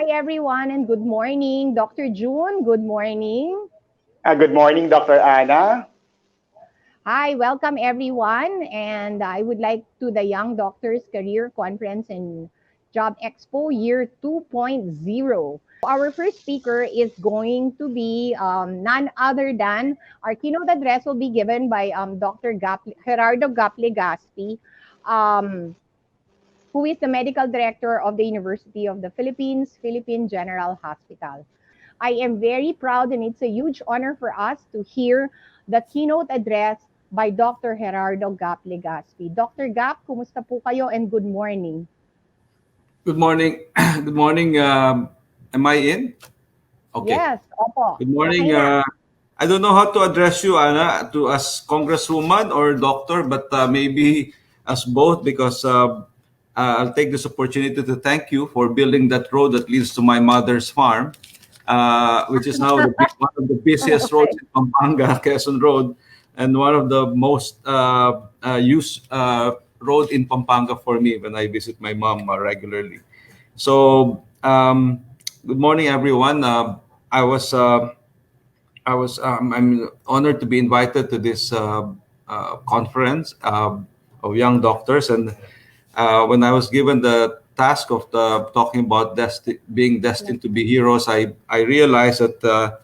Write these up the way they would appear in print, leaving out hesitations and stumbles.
Hi, everyone, and good morning. Dr. June, good morning. Good morning, Dr. Anna. Hi, welcome, everyone. And I would like to the Young Doctors Career Conference and Job Expo Year 2.0. Our first speaker is going to be none other than our keynote address will be given by Dr. Gerardo Gap Legaspi. Um, who is the medical director of the University of the Philippines, Philippine General Hospital. I am very proud and it's a huge honor for us to hear the keynote address by Dr. Gerardo Gap Legaspi. Dr. Gap, kumusta po kayo and good morning? Good morning. Good morning. Am I in? Okay. Yes, opo. Good morning. Okay na. I don't know how to address you, Anna, to as congresswoman or doctor, but maybe as both because I'll take this opportunity to thank you for building that road that leads to my mother's farm, which is now one of the busiest roads in Pampanga, Quezon Road, and one of the most used road in Pampanga for me when I visit my mom regularly. So, good morning, everyone. I'm honored to be invited to this conference of young doctors, and when I was given the task of talking about being destined to be heroes, I realized that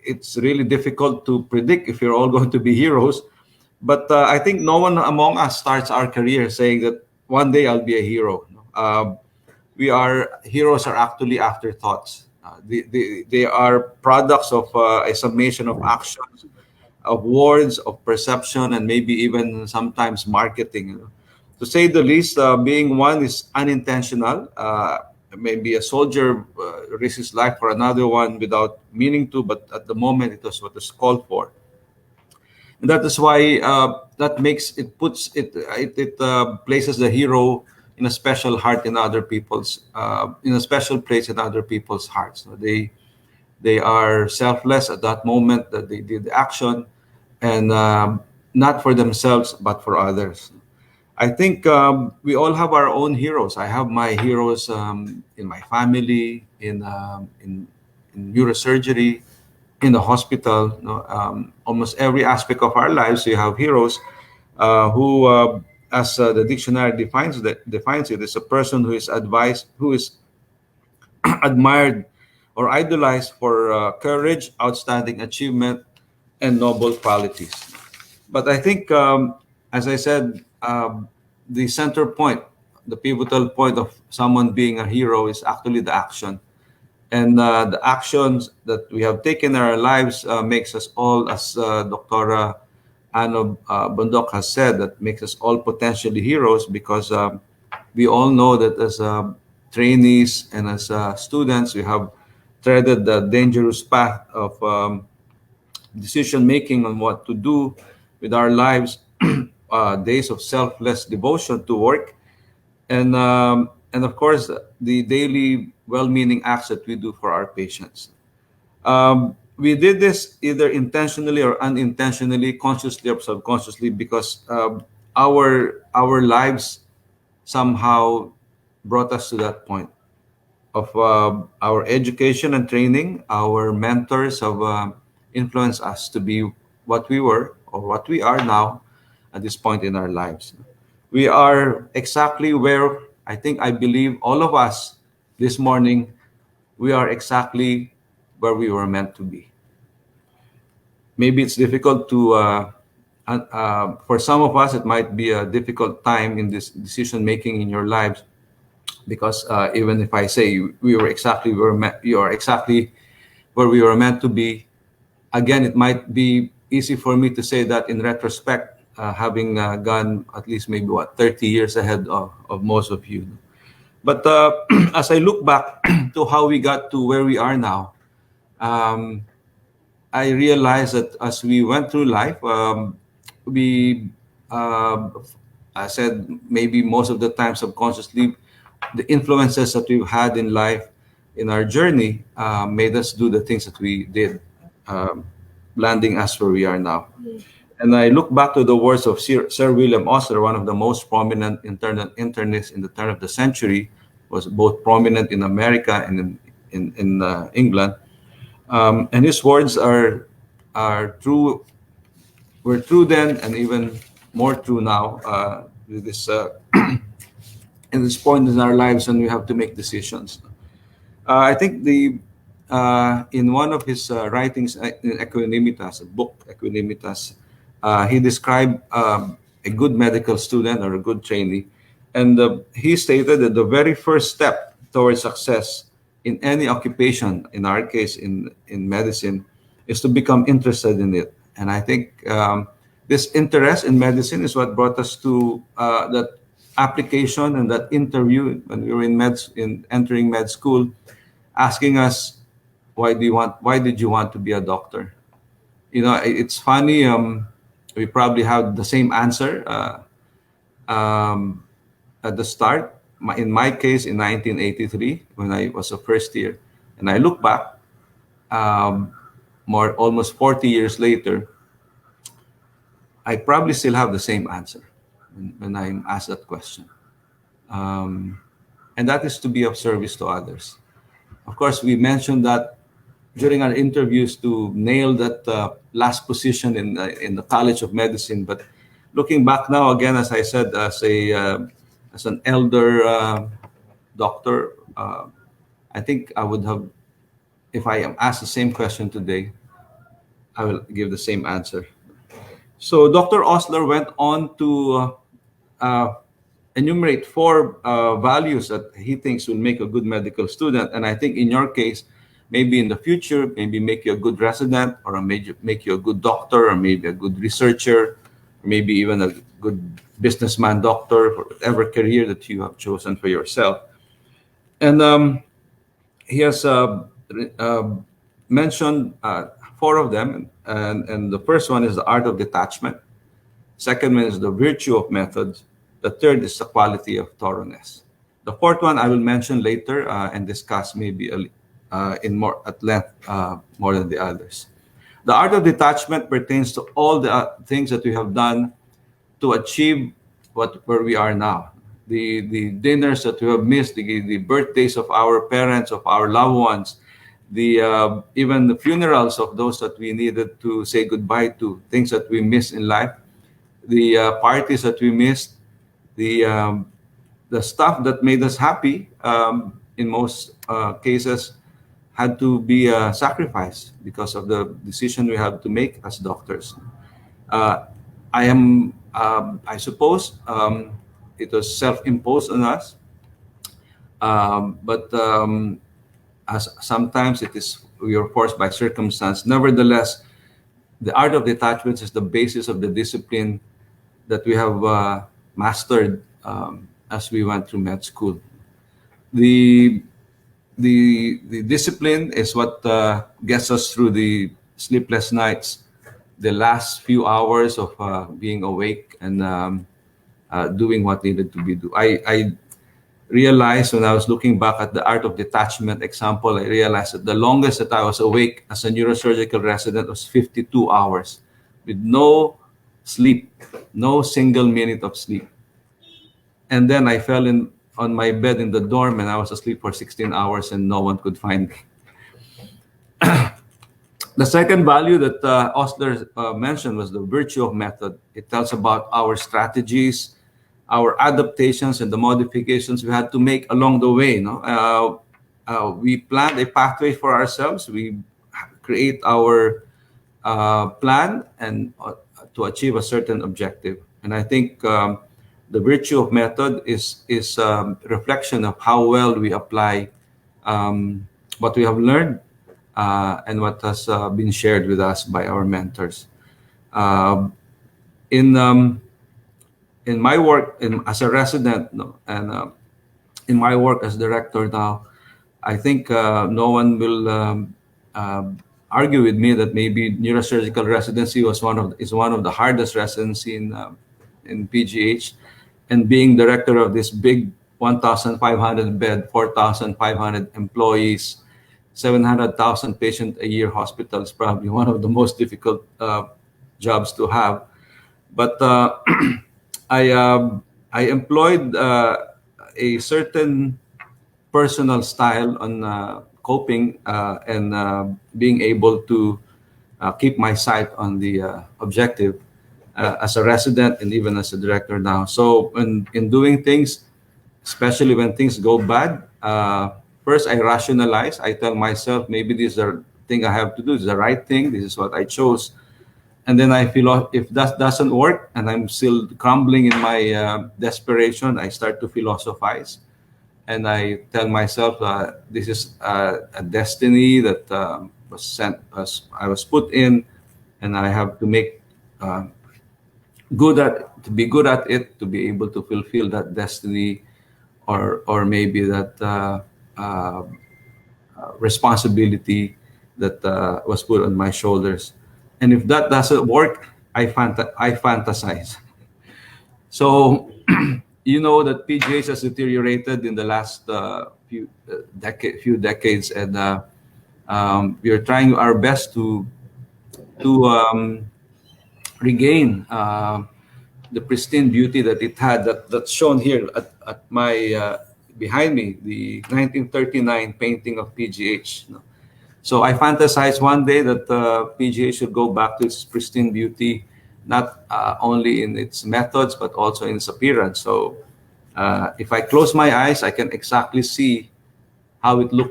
it's really difficult to predict if you're all going to be heroes. But I think no one among us starts our career saying that one day I'll be a hero. Heroes are actually afterthoughts. They are products of a summation of actions, of words, of perception, and maybe even sometimes marketing. To say the least, being one is unintentional. Maybe a soldier risks his life for another one without meaning to, but at the moment it was what was called for. And that is why that makes it puts it it places the hero in a special heart in other people's in a special place in other people's hearts. So they are selfless at that moment that they did the action, and not for themselves but for others. I think we all have our own heroes. I have my heroes in my family, in neurosurgery, in the hospital. Almost every aspect of our lives, we have heroes who, as the dictionary defines it, is a person who is advised, who is admired or idolized for courage, outstanding achievement, and noble qualities. But I think, as I said, the center point, the pivotal point of someone being a hero is actually the action. And the actions that we have taken in our lives makes us all, as Dr. Ano Bundok has said, that makes us all potentially heroes because we all know that as trainees and as students, we have treaded the dangerous path of decision making on what to do with our lives, days of selfless devotion to work, and of course the daily well-meaning acts that we do for our patients. We did this either intentionally or unintentionally, consciously or subconsciously, because our lives somehow brought us to that point of our education and training. Our mentors have influenced us to be what we were or what we are now at this point in our lives. We are exactly where I believe all of us this morning, we are exactly where we were meant to be. Maybe it's difficult to, for some of us, it might be a difficult time in this decision making in your lives because even if I say we were exactly where you are exactly where we were meant to be, again, it might be easy for me to say that in retrospect, having gone at least maybe 30 years ahead of most of you. But as I look back to how we got to where we are now, um, I realized that as we went through life, we, uh, I said maybe most of the time subconsciously, the influences that we've had in life, in our journey, made us do the things that we did, um, landing us where we are now. And I look back to the words of Sir William Osler, one of the most prominent internists in the turn of the century, was both prominent in America and in England. And his words are true, were true then, and even more true now. With this in this point in our lives when we have to make decisions. I think the in one of his writings in Equanimitas, a book Equanimitas, he described a good medical student or a good trainee, and he stated that the very first step towards success in any occupation, in our case in medicine, is to become interested in it. And I think this interest in medicine is what brought us to that application and that interview when we were in entering med school, asking us, why did you want to be a doctor? It's funny. We probably have the same answer um, at the start. In my case, in 1983, when I was a first year, and I look back, um, more almost 40 years later, I probably still have the same answer when I'm asked that question. Um, and that is to be of service to others. Of course, we mentioned that during our interviews to nail that last position in the College of Medicine. But looking back now, again, as I said, as an elder doctor, I think I would have, if I am asked the same question today, I will give the same answer. So Dr. Osler went on to enumerate four values that he thinks will make a good medical student. And I think in your case, maybe in the future, maybe make you a good resident, or make you a good doctor, or maybe a good researcher, or maybe even a good businessman doctor, for whatever career that you have chosen for yourself. And he has uh, mentioned four of them. And the first one is the art of detachment. Second one is the virtue of methods. The third is the quality of thoroughness. The fourth one I will mention later and discuss maybe in more at length more than the others. The art of detachment pertains to all the things that we have done to achieve where we are now. The dinners that we have missed, the birthdays of our parents, of our loved ones, the even the funerals of those that we needed to say goodbye to, things that we miss in life, the parties that we missed, the stuff that made us happy, in most cases, had to be sacrificed because of the decision we have to make as doctors. Uh, I suppose, it was self-imposed on us, but as sometimes it is we are forced by circumstance. Nevertheless, the art of detachment is the basis of the discipline that we have mastered as we went through med school. The the discipline is what gets us through the sleepless nights, the last few hours of being awake and doing what needed to be do. I realized when I was looking back at the art of detachment example, I realized that the longest that I was awake as a neurosurgical resident was 52 hours with no sleep, no single minute of sleep. And then I fell in on my bed in the dorm and I was asleep for 16 hours and no one could find me. The second value that Osler mentioned was the virtue of method. It tells about our strategies, our adaptations, and the modifications we had to make along the way. We planned a pathway for ourselves. We create our plan and to achieve a certain objective. And I think the virtue of method is reflection of how well we apply what we have learned and what has been shared with us by our mentors. Uh, in in my work as a resident, no, and in my work as director now, I think no one will argue with me that maybe neurosurgical residency is one of the hardest residency in PGH, and being director of this big 1,500 bed, 4,500 employees, 700,000 patient a year hospital is probably one of the most difficult jobs to have. But I employed a certain personal style on coping and being able to keep my sight on the objective as a resident and even as a director now. So in doing things, especially when things go bad, first I rationalize. I tell myself maybe this is the thing I have to do. This is the right thing. This is what I chose. And then I feel if that doesn't work and I'm still crumbling in my desperation, I start to philosophize and I tell myself this is a destiny that was sent, as I was put in, and I have to make uh, to be good at it, to be able to fulfill that destiny, or maybe that uh, responsibility that was put on my shoulders. And if that doesn't work, I fantasize. So you know that PGH has deteriorated in the last few decades, and we are trying our best to regain the pristine beauty that it had. That's shown here at my behind me, the 1939 painting of PGH. So I fantasize one day that PGH should go back to its pristine beauty, not only in its methods but also in its appearance. So if I close my eyes, I can exactly see how it will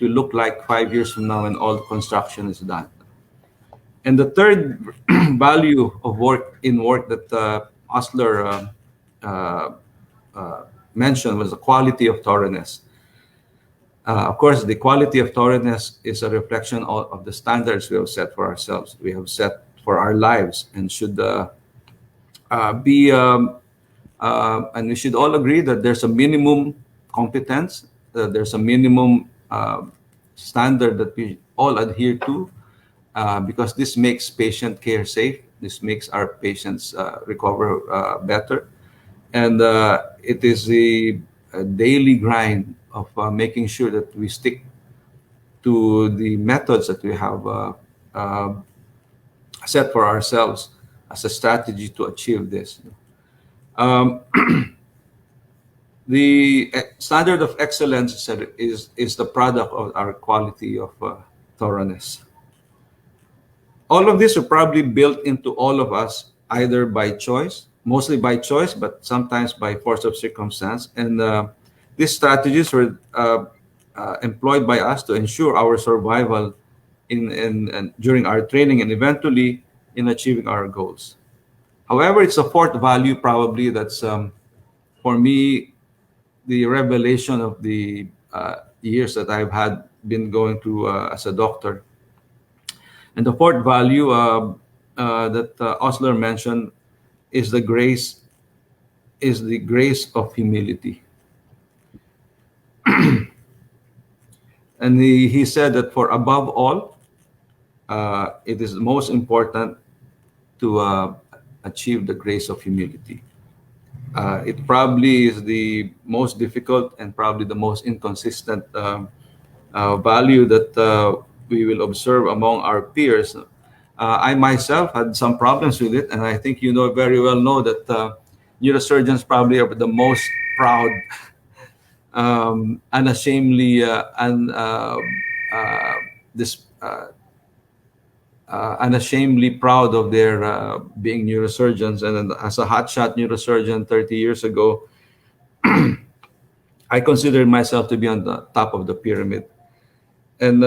look like 5 years from now when all the construction is done. And the third value of work that Osler uh, uh, mentioned was the quality of thoroughness. Of course, the quality of thoroughness is a reflection of the standards we have set for ourselves. We have set for our lives, and should be and we should all agree that there's a minimum competence, there's a minimum standard that we all adhere to, because this makes patient care safe. This makes our patients recover better, and it is the daily grind of making sure that we stick to the methods that we have uh, set for ourselves as a strategy to achieve this. Um, the standard of excellence is the product of our quality of thoroughness. All of this are probably built into all of us either by choice, mostly by choice, but sometimes by force of circumstance. And these strategies were employed by us to ensure our survival in during our training and eventually in achieving our goals. However, it's a fourth value probably that's for me the revelation of the years that I've had been going through as a doctor. And the fourth value that Osler mentioned is the grace of humility. And he said that for above all, it is most important to achieve the grace of humility. It probably is the most difficult and probably the most inconsistent value that we will observe among our peers. I myself had some problems with it, and I think you know very well know that neurosurgeons probably are the most proud, unashamedly, uh, this, unashamedly proud of their being neurosurgeons. And then as a hotshot neurosurgeon 30 years ago, I considered myself to be on the top of the pyramid. And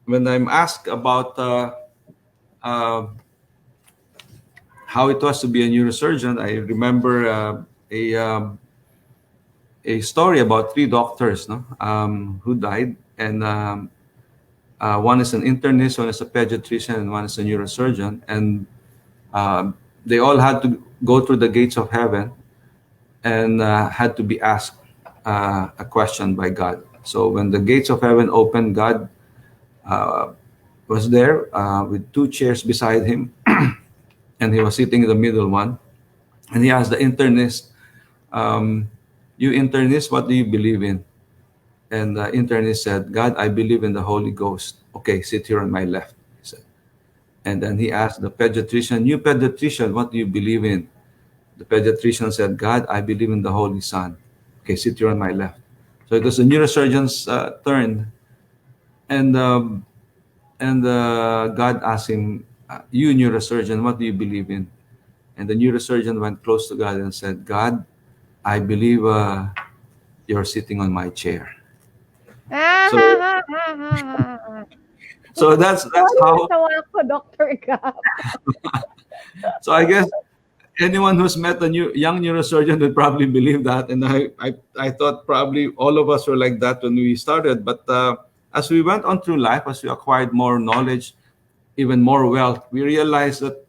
when I'm asked about uh, how it was to be a neurosurgeon, I remember a story about three doctors, no, who died, and one is an internist, one is a pediatrician, and one is a neurosurgeon, and they all had to go through the gates of heaven and had to be asked a question by God. So when the gates of heaven opened, God was there with two chairs beside him, and he was sitting in the middle one. And he asked the internist, "You internist, what do you believe in?" And the internist said, "God, I believe in the Holy Ghost." "Okay, sit here on my left," he said. And then he asked the pediatrician, "You pediatrician, what do you believe in?" The pediatrician said, "God, I believe in the Holy Son." "Okay, sit here on my left." So it was the neurosurgeon's turn, and God asked him, "You neurosurgeon, what do you believe in?" And the neurosurgeon went close to God and said, "God, I believe you're sitting on my chair." So that's Sorry, how. natawa ako, Dr. Gab. So I guess anyone who's met a young neurosurgeon would probably believe that, and I thought probably all of us were like that when we started. But as we went on through life, as we acquired more knowledge, even more wealth, we realized that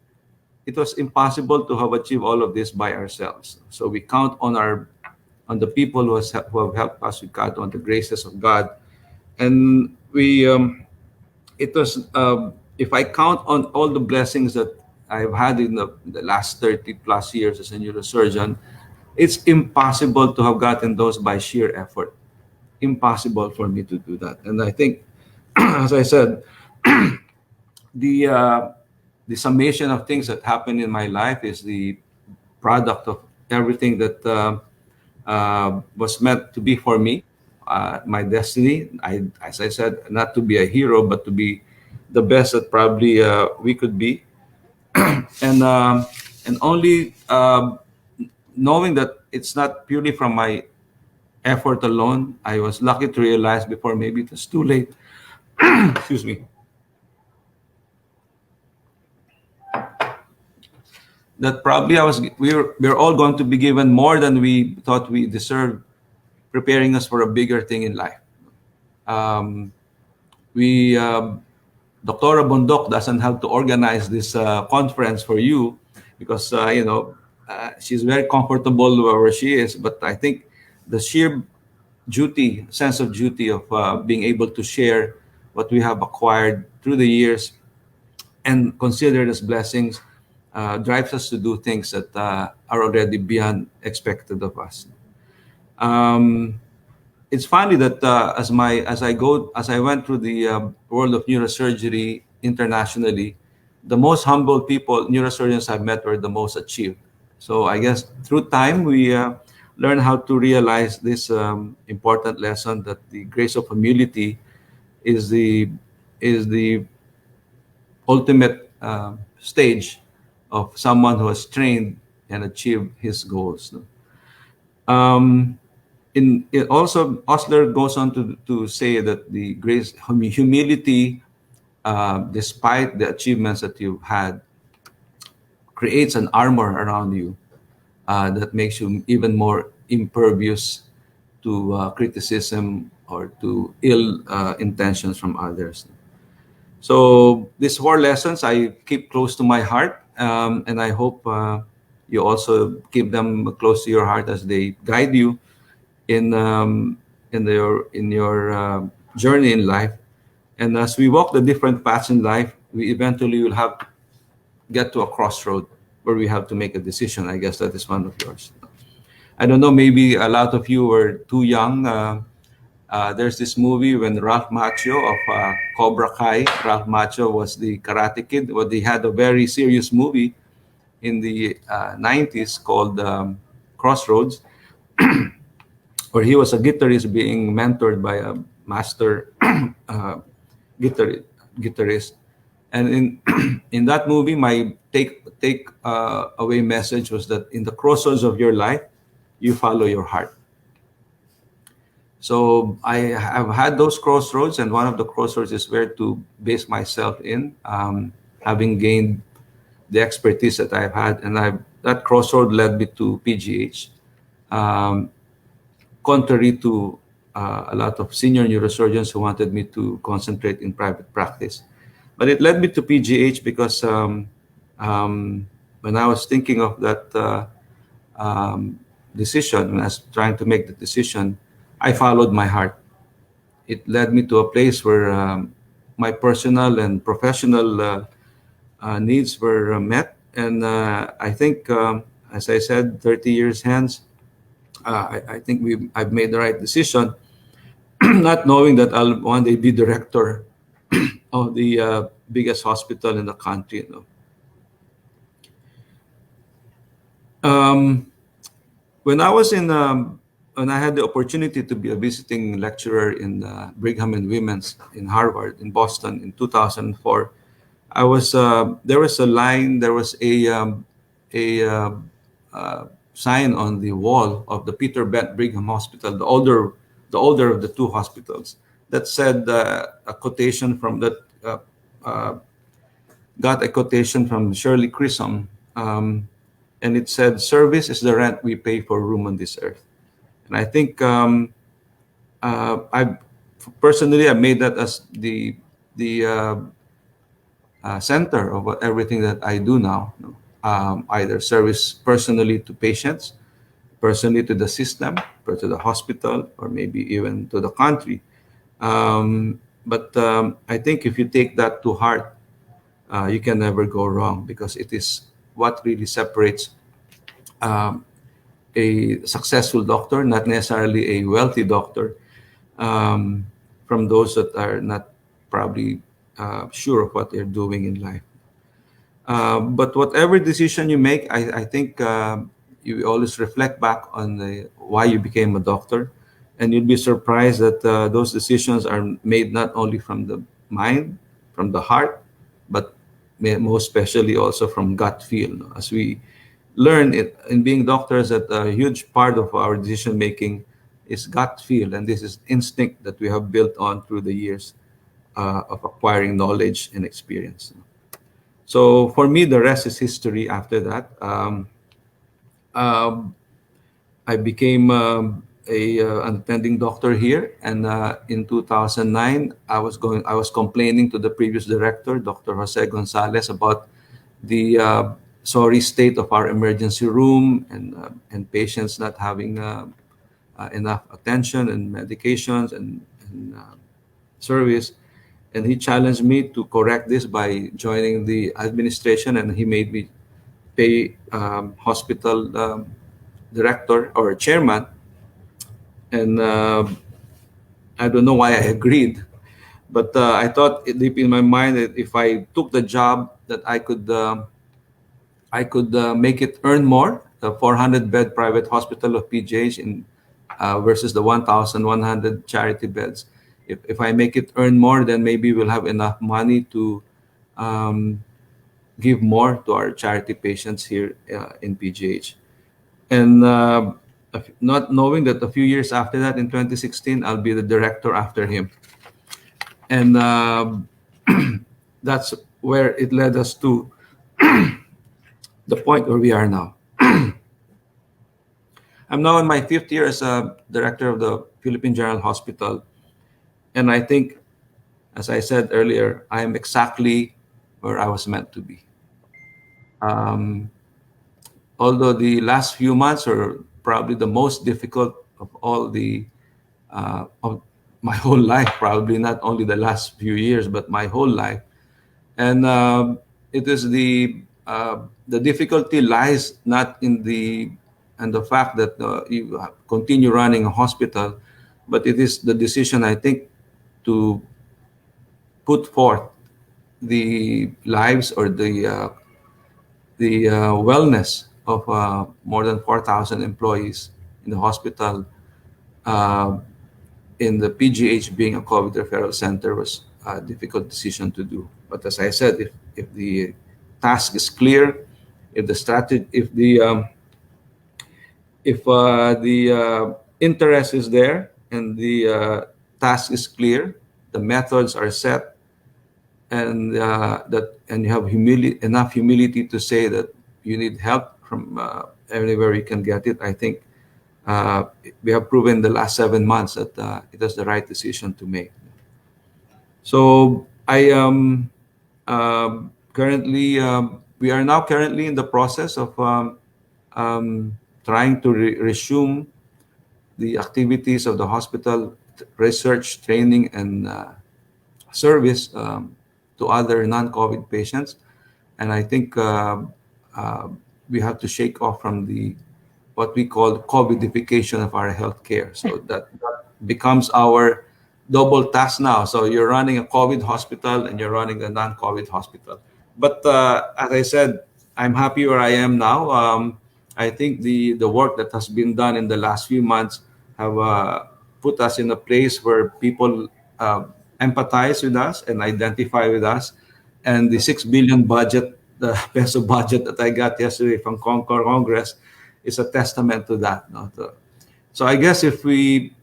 it was impossible to have achieved all of this by ourselves. So we count on the people who have helped us. We count on the graces of God, and we it was if I count on all the blessings that I've had in the last 30 plus years as a neurosurgeon, it's impossible to have gotten those by sheer effort. Impossible for me to do that. And I think, as I said, the uh, the summation of things that happen in my life is the product of everything that was meant to be for me, my destiny. As I said, not to be a hero, but to be the best that probably we could be, and only knowing that it's not purely from my effort alone. I was lucky to realize before maybe it was too late. Excuse me. That probably we're all going to be given more than we thought we deserved, preparing us for a bigger thing in life. Um, we Dr. Bondok doesn't have to organize this conference for you because she's very comfortable wherever she is. But I think the sheer sense of duty of being able to share what we have acquired through the years and considered as blessings drives us to do things that are already beyond expected of us. Um, it's funny that as I went through the world of neurosurgery internationally, the most humble people neurosurgeons I've met were the most achieved. So I guess through time we learn how to realize this important lesson that the grace of humility is the ultimate stage of someone who has trained and achieved his goals. No? Um, in it also Osler goes on to say that the humility, despite the achievements that you've had, creates an armor around you that makes you even more impervious to criticism or to ill intentions from others. So these four lessons I keep close to my heart, and I hope you also keep them close to your heart as they guide you in your journey in life. And as we walk the different paths in life, we eventually will have to get to a crossroad where we have to make a decision. I guess that is one of yours. I don't know. Maybe a lot of you were too young. There's this movie when Ralph Macchio of Cobra Kai. Ralph Macchio was the Karate Kid. Well, they had a very serious movie in the 90s called Crossroads, where he was a guitarist being mentored by a master guitar, guitarist. And in in that movie, my take away message was that in the crossroads of your life, you follow your heart. So I have had those crossroads, and one of the crossroads is where to base myself in, having gained the expertise that I've had, and that crossroad led me to PGH. Um, Contrary to a lot of senior neurosurgeons who wanted me to concentrate in private practice. But it led me to PGH because when I was thinking of that decision, when I was trying to make the decision, I followed my heart. It led me to a place where my personal and professional needs were met. And I think, as I said, 30 years hence, I think I've made the right decision, not knowing that I'll one day be director of the biggest hospital in the country. Um, when I was in when I had the opportunity to be a visiting lecturer in Brigham and Women's in Harvard in Boston in 2004, I was there was a line, there was a sign on the wall of the Peter Bent Brigham Hospital, the older of the two hospitals, that said a quotation from that uh, got a quotation from Shirley Chisholm, and it said, "Service is the rent we pay for room on this earth." And I think I personally I made that as the center of everything that I do now. Either service personally to patients, personally to the system, or to the hospital, or maybe even to the country. But I think if you take that to heart, you can never go wrong, because it is what really separates um, a successful doctor, not necessarily a wealthy doctor, um, from those that are not probably sure of what they're doing in life. But whatever decision you make, I think you always reflect back on why you became a doctor, and you'd be surprised that those decisions are made not only from the mind, from the heart, but most especially also from gut feel. No? As we learn it in being doctors, that a huge part of our decision making is gut feel, and this is instinct that we have built on through the years of acquiring knowledge and experience. So for me, the rest is history. After that, um, I became an attending doctor here, and in 2009, I was complaining to the previous director, Dr. Jose Gonzalez, about the sorry state of our emergency room, and patients not having enough attention and medications and service. And he challenged me to correct this by joining the administration, and he made me pay hospital director or chairman. And I don't know why I agreed, but I thought deep in my mind that if I took the job, that I could make it earn more. The 400 bed private hospital of PGH in versus the 1,100 charity beds. If I make it earn more, then maybe we'll have enough money to um, give more to our charity patients here in PGH. And not knowing that a few years after that, in 2016, I'll be the director after him. And that's where it led us to the point where we are now. I'm now in my fifth year as a director of the Philippine General Hospital. And I think, as I said earlier, I am exactly where I was meant to be. Um, Although the last few months are probably the most difficult of all of my whole life, probably not only the last few years, but my whole life. And it is the difficulty lies not in the fact that you continue running a hospital, but it is the decision, I think, to put forth the lives or the wellness of more than 4,000 employees in the hospital. uh, in the PGH being a COVID referral center was a difficult decision to do. But as I said, if the task is clear, if the strategy, if the interest is there, and the task is clear, the methods are set, and you have enough humility to say that you need help from everywhere you can get it. I think uh, we have proven the last 7 months that it was the right decision to make. So I currently we are now currently in the process of trying to resume the activities of the hospital, research, training, and service to other non-COVID patients. And I think uh, we have to shake off from the what we call COVIDification of our healthcare. So that becomes our double task now. So you're running a COVID hospital and you're running a non-COVID hospital. But as I said, I'm happy where I am now. I think the work that has been done in the last few months have put us in a place where people empathize with us and identify with us. And the 6 billion budget, the peso budget that I got yesterday from Congress is a testament to that. No? So I guess if we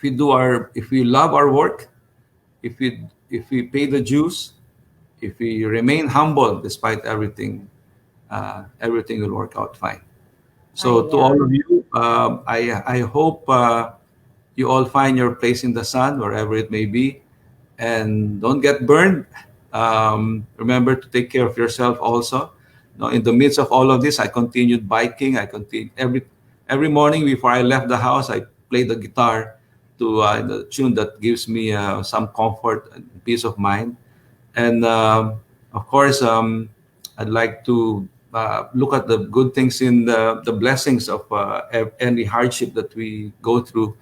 love our work, if we pay the dues, if we remain humble despite everything, everything will work out fine. So to all of you, I hope you all find your place in the sun wherever it may be, and don't get burned. Remember to take care of yourself also. Now, in the midst of all of this, I continued biking. I continued every morning before I left the house. I played the guitar to the tune that gives me some comfort and peace of mind. And of course, I'd like to look at the good things in the blessings of any hardship that we go through.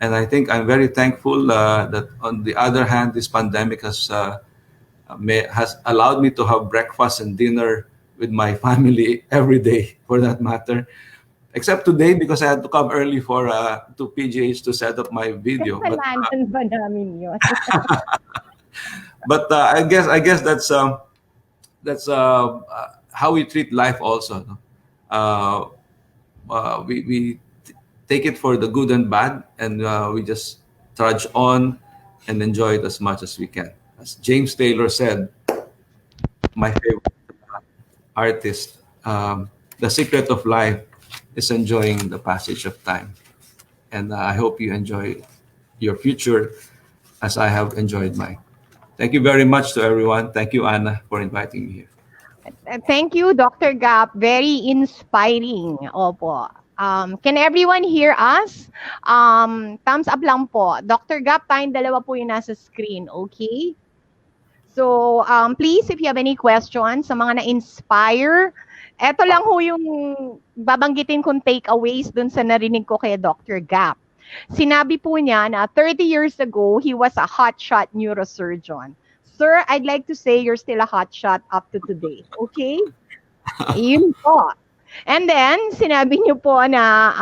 And I think I'm very thankful that, on the other hand, this pandemic has allowed me to have breakfast and dinner with my family every day, for that matter. Except today, because I had to come early for to PGH to set up my video. Kasalanan ba namin yun? But I guess that's how we treat life also. No? We take it for the good and bad, and we just trudge on and enjoy it as much as we can. As James Taylor said, my favorite artist, the secret of life is enjoying the passage of time. And I hope you enjoy your future as I have enjoyed mine. Thank you very much to everyone. Thank you, Anna, for inviting me here. Thank you, Dr. Gap. Very inspiring. Opo. Can everyone hear us? Thumbs up lang po. Dr. Gap, tayong dalawa po yung nasa screen. Okay? So, please, if you have any questions sa mga na-inspire, eto lang ho yung babanggitin kong takeaways dun sa narinig ko kay Dr. Gap. Sinabi po niya na 30 years ago, he was a hotshot neurosurgeon. Sir, I'd like to say you're still a hotshot up to today. Okay? Yun po. And then, sinabi niyo po na,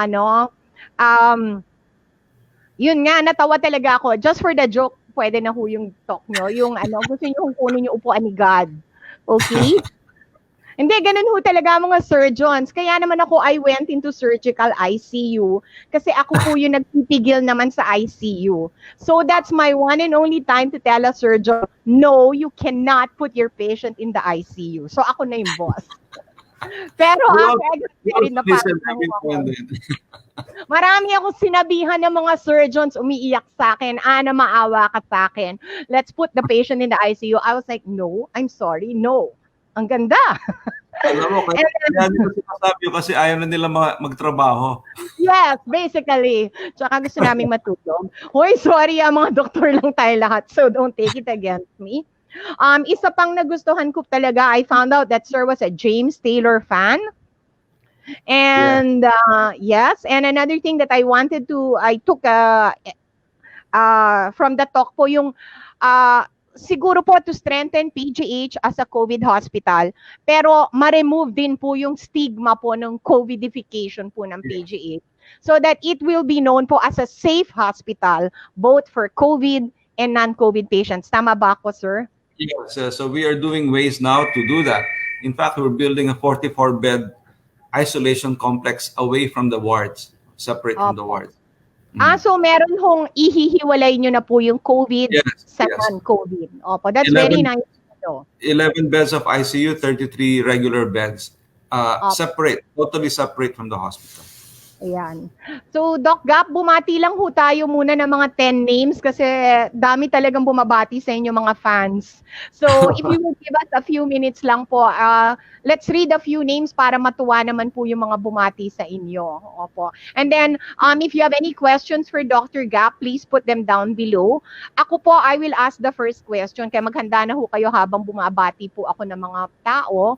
yun nga, natawa talaga ako. Just for the joke, pwede na ho yung talk nyo. Yung gusto nyo kunin yung upuan ni God. Okay? Hindi, ganun ho talaga mga surgeons. Kaya naman ako, I went into surgical ICU kasi ako po yung nagpipigil naman sa ICU. So that's my one and only time to tell a surgeon, no, you cannot put your patient in the ICU. So ako na yung boss. Pero ako, very marami akong sinabihan ng mga surgeons umiiyak sa akin, Ana, maawa ka sa akin. Let's put the patient in the ICU. I was like, no, I'm sorry, no. Ang ganda. Alam mo, kaya nila sinasabi kasi ayaw na nila magtrabaho. Yes, basically. Tsaka gusto naming matulog. Hoy, sorry, mga doktor lang tayo lahat, so don't take it against me. Isa pang nagustuhan ko talaga, I found out that Sir was a James Taylor fan. And yes, and another thing that I took from the talk po yung siguro po to strengthen PGH as a COVID hospital, pero ma-remove din po yung stigma po ng COVIDification po ng PGH so that it will be known po as a safe hospital both for COVID and non-COVID patients. Tama ba ako, sir? Yes, so we are doing ways now to do that. In fact, we're building a 44-bed isolation complex away from the wards, separate from the wards. So meron hong ihihiwalay nyo na po yung COVID sa non-COVID. Opo, that's 11, very nice. 11 beds of ICU, 33 regular beds, separate, totally separate from the hospital. Ayan. So, Doc Gap, bumati lang ho tayo muna ng mga 10 names kasi dami talagang bumabati sa inyo mga fans. So, if you will give us a few minutes lang po, let's read a few names para matuwa naman po yung mga bumati sa inyo. Opo. And then, if you have any questions for Dr. Gap, please put them down below. Ako po, I will ask the first question. Kaya maghanda na ho kayo habang bumabati po ako ng mga tao.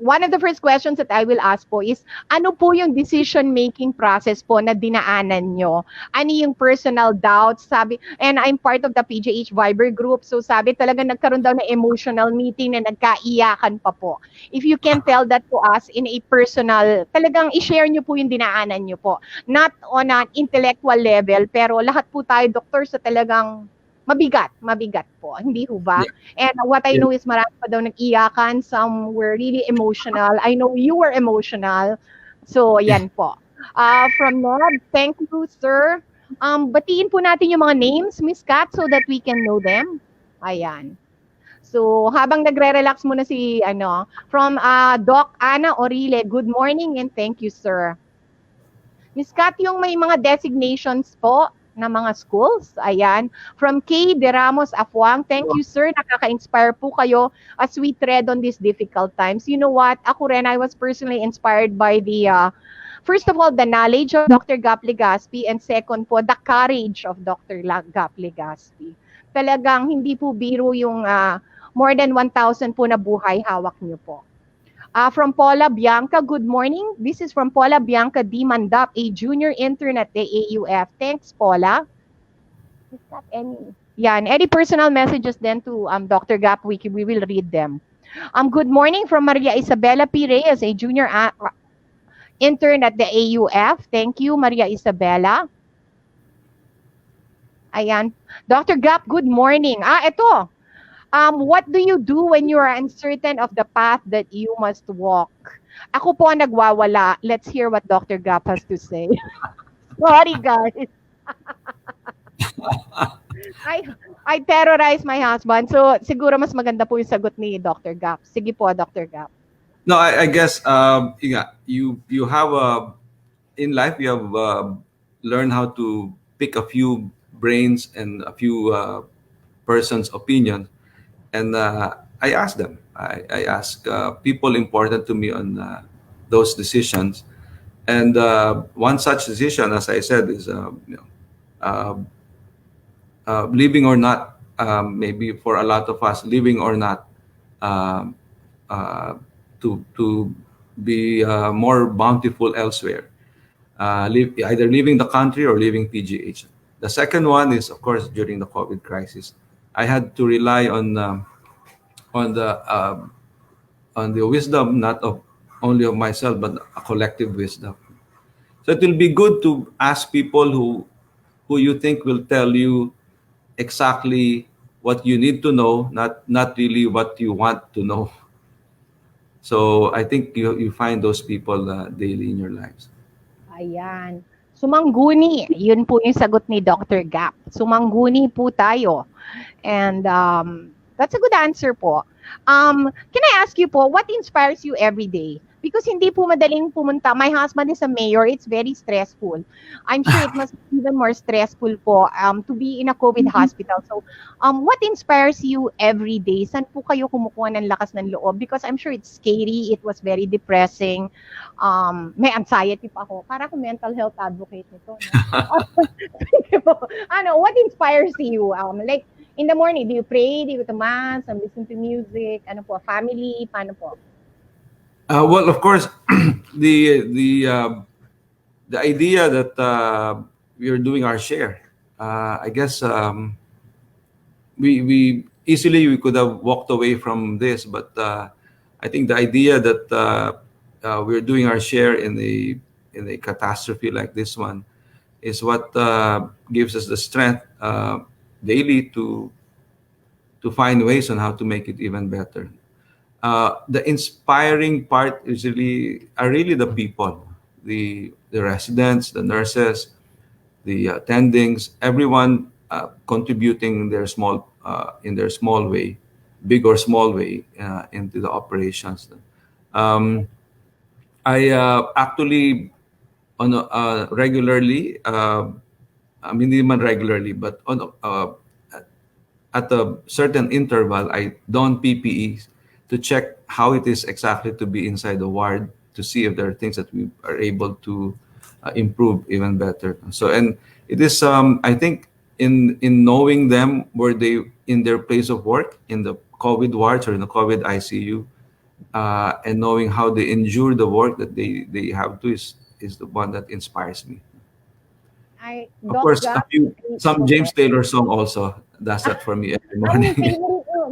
one of the first questions that I will ask po is, ano po yung decision-making process po na dinaanan nyo? Ano yung personal doubts? Sabi, and I'm part of the PJH Viber group, so sabi talaga nagkaroon daw ng emotional meeting na nagkaiyakan pa po. If you can tell that to us in a personal, talagang i-share nyo po yung dinaanan nyo po. Not on an intellectual level, pero lahat po tayo, doctor, sa talagang mabigat po. Hindi ho ba? Yeah. And what I Yeah. know is marami pa daw nag-iyakan, some were really emotional. I know you were emotional. So, yan po. From Ned, thank you, sir. Batiin po natin yung mga names, Miss Kat, so that we can know them. Ayan. So, habang nagre-relax muna si, from Doc Ana Orile, good morning and thank you, sir. Miss Kat, yung may mga designations po na mga schools. Ayan. From K. De Ramos Afuang, thank you, sir. Nakaka-inspire po kayo as we tread on these difficult times. You know what? Ako rin, I was personally inspired by the, first of all, the knowledge of Dr. Gap Legaspi, and second po, the courage of Dr. Gap Legaspi. Talagang hindi po biro yung more than 1,000 po na buhay hawak niyo po. From Paula Bianca, good morning. This is from Paula Bianca D. Mandap, a junior intern at the AUF. Thanks, Paula. Is that any? Yan, any personal messages then to Dr. Gap, we will read them. Good morning from Maria Isabela P. Reyes, a junior intern at the AUF. Thank you, Maria Isabela. Ayan. Dr. Gap, good morning. Ito. What do you do when you are uncertain of the path that you must walk? Ako po ang nagwawala. Let's hear what Dr. Gap has to say. Sorry, guys. I terrorized my husband. So, siguro mas maganda po yung sagot ni Dr. Gap. Sige po, Dr. Gap. No, I guess you have in life you have learned how to pick a few brains and a few persons' opinions, and I ask them. I ask people important to me on those decisions, and one such decision, as I said, is uh, living or not. Maybe for a lot of us, living or not. Um to be more bountiful elsewhere, either leaving the country or leaving PGH. The second one is, of course, during the COVID crisis, I had to rely on the wisdom, not of only of myself, but a collective wisdom. So it will be good to ask people who you think will tell you exactly what you need to know, not really what you want to know. So I think you find those people daily in your lives. Ayan. Sumangguni. Yun po yung sagot ni Dr. Gap. Sumangguni po tayo. And that's a good answer po. Can I ask you po, what inspires you every day? Because hindi po madaling pumunta. My husband is a mayor. It's very stressful. I'm sure it must be even more stressful po to be in a COVID hospital. So, what inspires you every day? Saan po kayo kumukuha ng lakas ng loob? Because I'm sure it's scary. It was very depressing. May anxiety pa ako. Para akong mental health advocate nito. No? What inspires you? Like, in the morning, do you pray? Do you go to mass? Listen to music? Ano po? Family? Paano po? Well, of course, the idea that we are doing our share. I guess we easily we could have walked away from this, but I think the idea that we're doing our share in a catastrophe like this one is what gives us the strength daily to find ways on how to make it even better. The inspiring part are really the people, the residents, the nurses, the attendings, everyone contributing in their small way, big or small way, into the operations. I actually regularly, I mean, not regularly, but at a certain interval, I don PPEs to check how it is exactly to be inside the ward, to see if there are things that we are able to improve even better. So, and it is, I think, in knowing them, were they in their place of work, in the COVID wards or in the COVID ICU, and knowing how they endure the work that they have to is the one that inspires me. Of Doc course, Gab, some opo. James Taylor song also does that for me every Anong morning. favorite,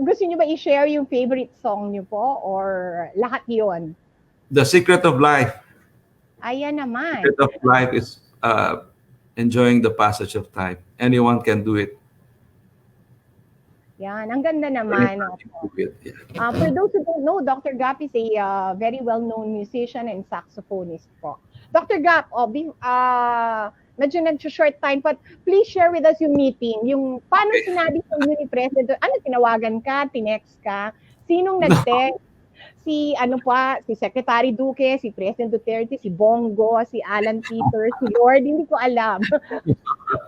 gusto niyo ba i-share yung favorite song niyo po or lahat yon? The secret of life. Ayan naman. Secret of life is enjoying the passage of time. Anyone can do it. Yan, ang ganda naman. Anyone can do it. Yeah. For those who don't know, Dr. Gap is a very well-known musician and saxophonist po. Dr. Gap, medyo nag-short time, but please share with us yung meeting. Yung paano sinabi sa inyo ni President, ano, tinawagan ka, tinext ka, sinong nag-text? Si si Secretary Duque, si President Duterte, si Bongo, si Alan Peters, si Lord, hindi ko alam.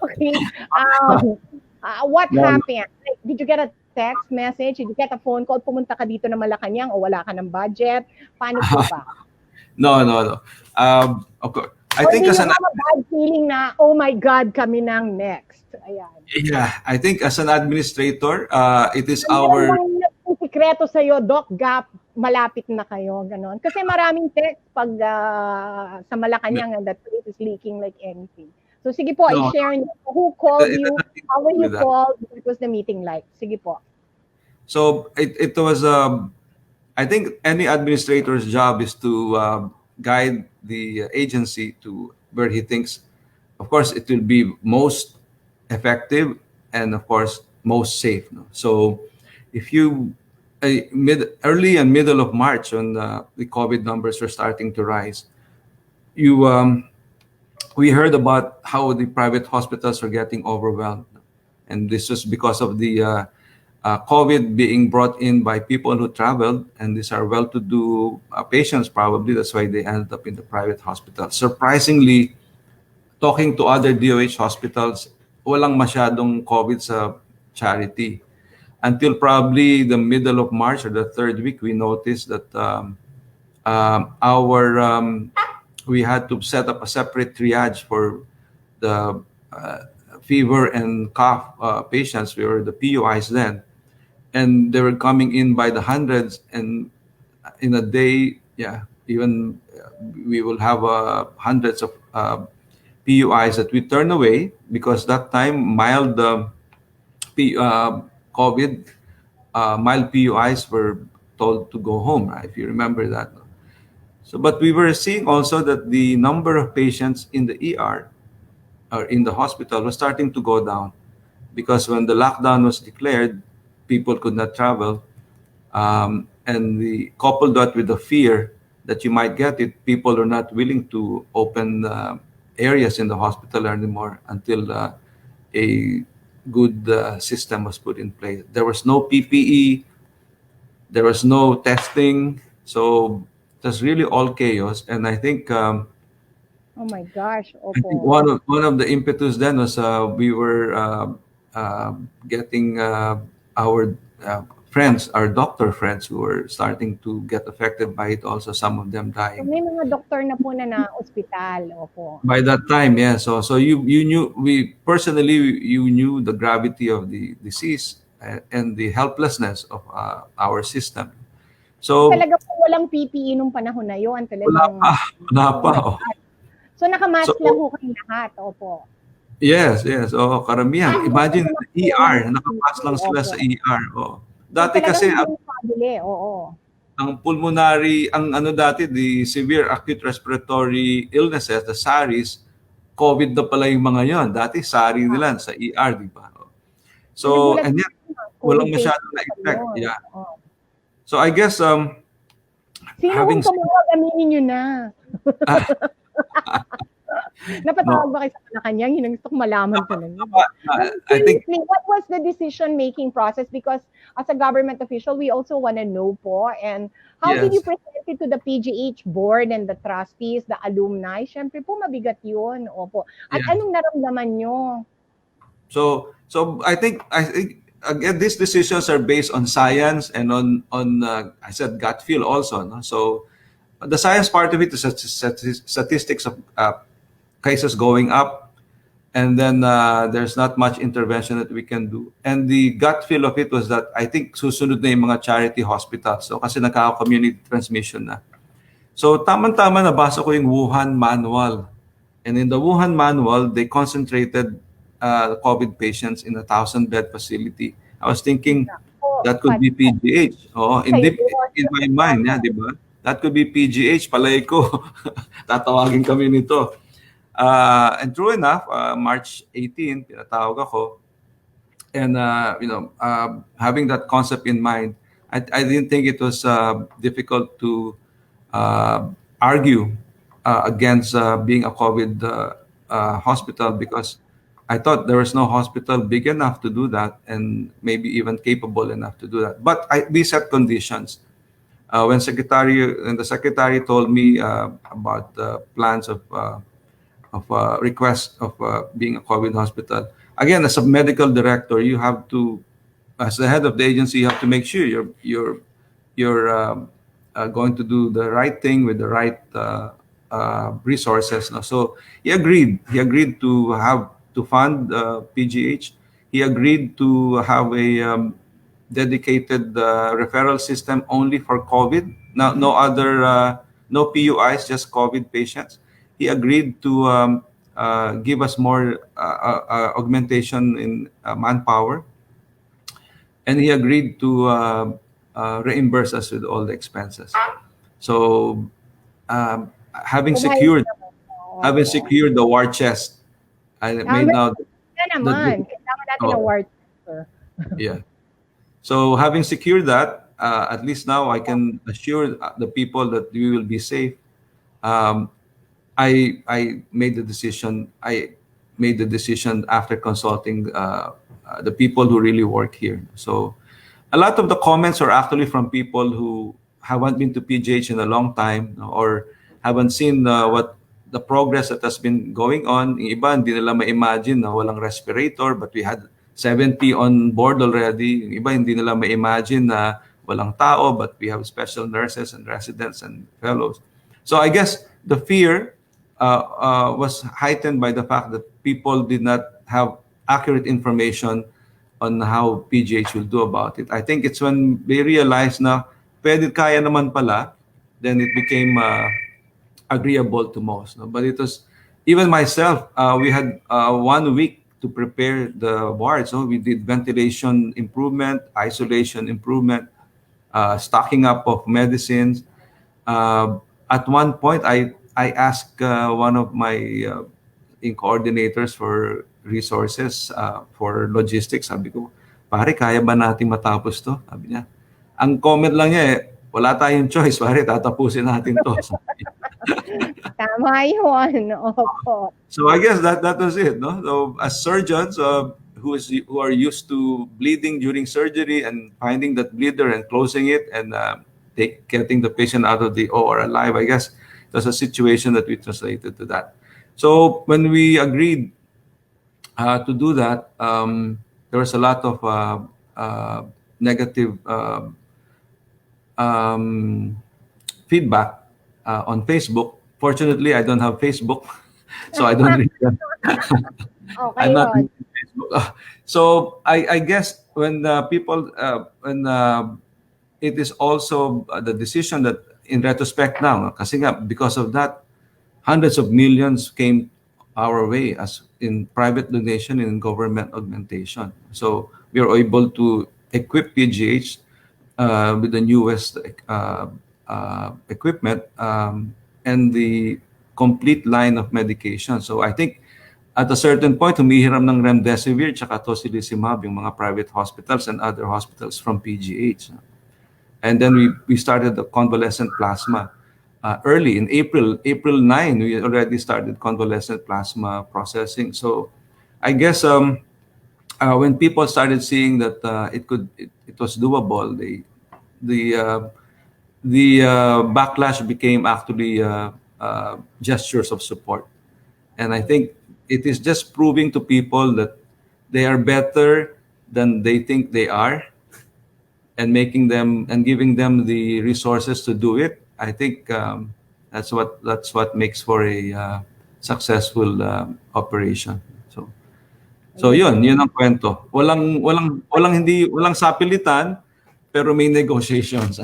Okay. What happened? Like, did you get a text message? Did you get a phone call? Pumunta ka dito na Malacanang o wala ka ng budget? Paano po ba? No, no, no. Of course. I Or think do as you an have a bad feeling na, oh my God, kami nang next? Ayan. yeah, I think as an administrator, it is Meron our bang sikreto sa'yo, Doc Gap, malapit na kayo, ganon? Kasi maraming text pag sa Malacanang that place is leaking like anything. So sige po, no, i-share niyo. Who called it you? has nothing to How were do you with that. called? What was the meeting like? Sige po. So it was I think any administrator's job is to guide the agency to where he thinks, of course, it will be most effective and of course most safe. No? So if you early and middle of March when the COVID numbers were starting to rise, you we heard about how the private hospitals are getting overwhelmed, and this was because of the COVID being brought in by people who traveled, and these are well-to-do patients probably. That's why they ended up in the private hospital. Surprisingly, talking to other DOH hospitals, walang masyadong COVID sa charity. Until probably the middle of March or the third week, we noticed that we had to set up a separate triage for the fever and cough patients. We were the PUIs then, and they were coming in by the hundreds. And in a day, yeah, even we will have hundreds of PUIs that we turn away because that time mild COVID, mild PUIs were told to go home. Right? If you remember that. So, but we were seeing also that the number of patients in the ER or in the hospital was starting to go down because when the lockdown was declared, people could not travel, and the coupled that with the fear that you might get it, people are not willing to open areas in the hospital anymore until a good system was put in place. There was no PPE, there was no testing, so it was really all chaos. And I think Oh my gosh, I think opo. one of the impetus then was we were getting our friends, our doctor friends, who were starting to get affected by it. Also, some of them So dying may mga doktor na po na ospital, opo. by that time. Yeah, so you knew, we personally, you knew the gravity of the disease and the helplessness of our system. So So talaga po walang PPE nung panahon na yon, wala talagang, pa, wala oh pa. my Oh. God. So nakamask lang So ho kayong lahat, opo. yes, yes. Oh, karamihan. Hindi po Imagine kayo the nakakuha ng ER, nakapas PPE, lang sila opo. sa ER. Oh. So Dati talagang kasi hindi nakabili, oo. ang pulmonary, ang ano dati, the severe acute respiratory illnesses, the SARIs, COVID na pala yung mga yon. Dati SARI nila sa ER, di ba? So So, nagulat and din yet, ako, COVID walang masyadong patient pa na-effect. yun. Yeah. Oo. So, I guess, Sino having hong tumawag? Aminin nyo na. ah, Napatawag no, ba kayo sa Malacanang? Yun ang gusto ko malaman talaga. I think, Seriously, what was the decision-making process? Because as a government official, we also want to know po. And how did you yes. present it to the PGH board and the trustees, the alumni? Siyempre po, mabigat yun. Opo. At Yeah. anong naramdaman nyo? So I think again these decisions are based on science and on I said gut feel also. No? So the science part of it is statistics of cases going up, and then there's not much intervention that we can do. And the gut feel of it was that I think susunod na yung mga charity hospitals. So kasi nagkaka-community transmission na. So tama-tama nabasa ko yung Wuhan manual. And in the Wuhan manual, they concentrated COVID patients in a 1,000-bed facility. I was thinking Po, that could be PGH. Oh, in my mind, yeah, tama. di ba? That could be PGH. Palay ko, tatawagin kami nito. And true enough, March 18, pinatawag ako. And, having that concept in mind, I didn't think it was difficult to argue against being a COVID hospital, because I thought there was no hospital big enough to do that and maybe even capable enough to do that. But we set conditions. When the secretary told me about the plans of request of being a COVID hospital. Again, as a medical director, you have to, as the head of the agency, you have to make sure you're going to do the right thing with the right resources. No? So he agreed. He agreed to have to fund PGH. He agreed to have a dedicated referral system only for COVID. No other, no PUIs, just COVID patients. He agreed to give us more augmentation in manpower, and he agreed to reimburse us with all the expenses. So, having Pumayag secured naman. having Oo. secured the war chest, I made Tama now ka the naman. Kailangan natin ng oh, war sir. yeah. So having secured that, at least now I can assure the people that we will be safe. Um, I made the decision. I made the decision after consulting the people who really work here. So a lot of the comments are actually from people who haven't been to PGH in a long time, no, or haven't seen what the progress that has been going on. Yung iba, hindi nila ma-imagine na walang respirator, but we had 70 on board already. Yung iba, hindi nila ma-imagine na walang tao, but we have special nurses and residents and fellows. So I guess the fear was heightened by the fact that people did not have accurate information on how PGH will do about it. I think it's when they realized na pwede kaya naman pala, then it became agreeable to most. No? But it was, even myself, we had 1 week to prepare the wards. So we did ventilation improvement, isolation improvement, stocking up of medicines. At one point, I asked one of my coordinators for resources, for logistics. Sabi ko, pare, kaya ba natin matapos to? Sabi niya. Ang comment lang niya wala tayong choice, pare, tatapusin natin to. Tama yun. Opo. So I guess that was it, no? So as surgeons who are used to bleeding during surgery and finding that bleeder and closing it and getting the patient out of the OR alive, I guess there's a situation that we translated to that. So when we agreed to do that, there was a lot of negative feedback on Facebook. Fortunately, I don't have Facebook, so I don't read them. Okay I'm not yun. reading Facebook. So I guess when people, when it is also the decision that in retrospect now, kasi nga, because of that, hundreds of millions came our way as in private donation and government augmentation. So we are able to equip PGH with the newest equipment and the complete line of medication. So I think at a certain point, humihiram ng remdesivir tsaka tocilizumab yung mga private hospitals and other hospitals from PGH. And then we started the convalescent plasma early in April 9, we already started convalescent plasma processing. So I guess when people started seeing that it was doable, the backlash became actually gestures of support. And I think it is just proving to people that they are better than they think they are, and making them and giving them the resources to do it. I think that's what makes for a successful operation. So So Ayun. yun ang kwento. Walang sapilitan, pero may negotiations.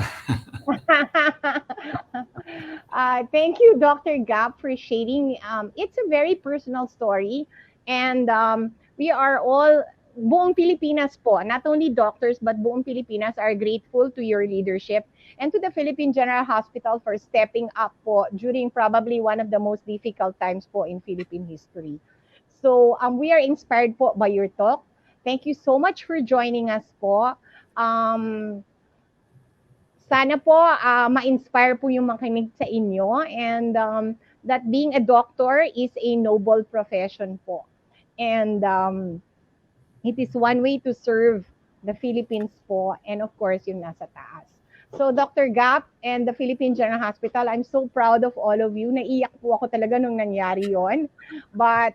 Thank you, Dr. Gap, for sharing. It's a very personal story. And we are all, buong Pilipinas po, not only doctors, but buong Pilipinas are grateful to your leadership and to the Philippine General Hospital for stepping up po during probably one of the most difficult times po in Philippine history. So we are inspired po by your talk. Thank you so much for joining us po. Um, Sana po ma-inspire po yung makinig sa inyo and that being a doctor is a noble profession po. And it is one way to serve the Philippines po and of course yung nasa taas. So Dr. Gap and the Philippine General Hospital, I'm so proud of all of you. Naiyak po ako talaga nung nangyari yon. But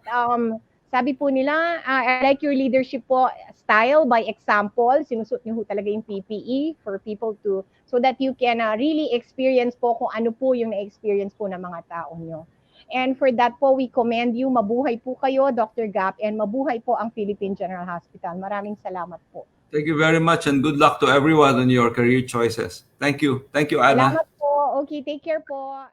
sabi po nila, I like your leadership po style by example. Sinusot niyo po talaga yung PPE for people to, so that you can really experience po kung ano po yung na-experience po ng mga tao nyo. And for that po, we commend you. Mabuhay po kayo, Dr. Gap, and mabuhay po ang Philippine General Hospital. Maraming salamat po. Thank you very much and good luck to everyone on your career choices. Thank you. Thank you, Anna. Salamat po. Okay, take care po.